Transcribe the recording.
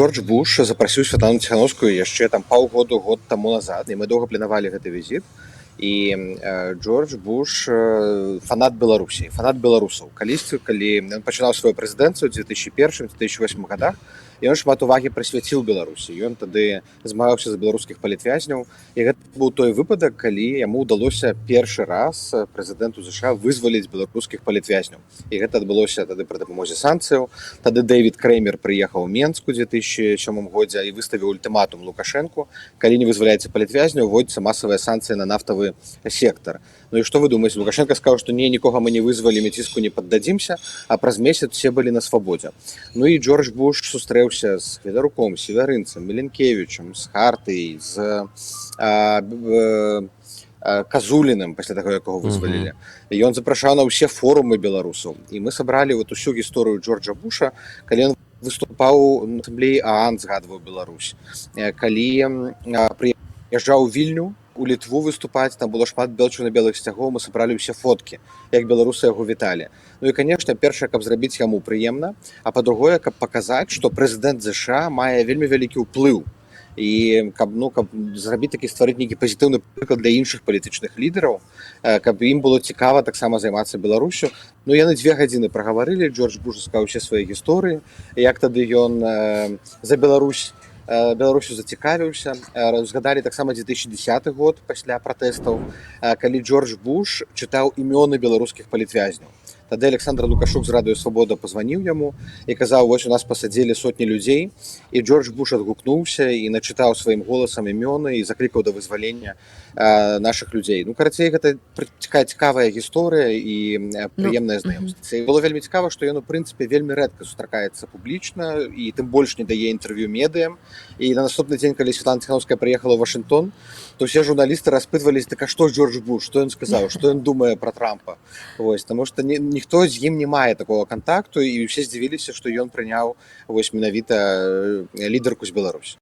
Джордж Буш запрасіў Святлану Ціхановскую яшчэ там год таму назад, і мы доўга планавалі гэты візіт. І Джордж Буш фанат Беларусі, фанат беларусаў. Калісьці, калі ён пачынаў сваю прэзідэнцыю ў 2001-2008 годах, ён шмат увагі прысвяціў Беларусі. Ён тады змагаўся за беларускіх палітвязняў. І гэта быў той выпадак, калі яму ўдалося першы раз прэзідэнту ЗША вызваліць беларускіх палітвязняў. І гэта адбылося тады пры дапамозе санкцыяў. Тады Дэвід Крэймер прыехаў у Менск у 2007 годзе і выставіў ультыматум Лукашэнку: калі не вызваляецца палітвязняў, вводзяцца масавыя санкцыі на нафтавы сектор. Ну і што вы думаеце? Лукашенко сказаў, што нікога мы не вызвалім і ціску не паддадзімся, а праз месяц все былі на свабодзе. Ну і Джордж Буш сустрэўся з Федаруком, Севярынцам, Міленкевічам, з Хартыяй, з Казуліным, пасля таго, якога вызвалілі. Ён запрашаў на ўсе форумы беларусаў. І мы сабралі усю гісторыю Джорджа Буша, калі ён выступаў на асамблеі ААН, згадваў Беларусь. Калі прыязджаў у Вільню, у Літву выступаць, там было шмат белчына-белых сцягоў, мы сабралі ўсе фоткі, як беларусы яго віталі. Ну і, канешне, першае, каб зрабіць яму прыемна, а па-другое, каб паказаць, што прэзідэнт ЗША мае вельмі вялікі ўплыў. І каб зрабіць такі, стварыць нейкі пазітыўны прыклад для іншых палітычных лідараў, каб ім было цікава таксама займацца Беларусю. Ну, яны 2 гадзіны прагаварылі, Джордж Буш сказаў усе свае гісторыі, як тады ён за Беларусю зацікавіўся. Згадалі таксама 2010 год пасля пратэстаў, калі Джордж Буш чытаў імёны беларускіх палітвязняў. Тады Александр Лукашук з Радыё Свабода пазваніў яму і казаў: вось у нас пасадзілі сотні людзей. І Джордж Буш адгукнуўся і начытаў сваім голасам імёны і заклікаў да вызвалення нашых людзей. Ну, карацей, гэта цікавая гісторыя і прыемнае знаёмства. І было вельмі цікава, што ён, у прынцыпе, вельмі рэдка сустракаецца публічна і тым больш не дае інтэрв'ю медыям. І на наступны дзень, калі Святлана Ціхановская прыехала ў Вашынгтон, то ўсе журналісты распытваліся: так а што Джордж Буш, што ён сказаў, што ён думае пра Трампа. Вось, таму што ніхто з ім не мае такого кантакту, і ўсе здзівіліся, што ён прыняў вось менавіта лідарку з Беларусі.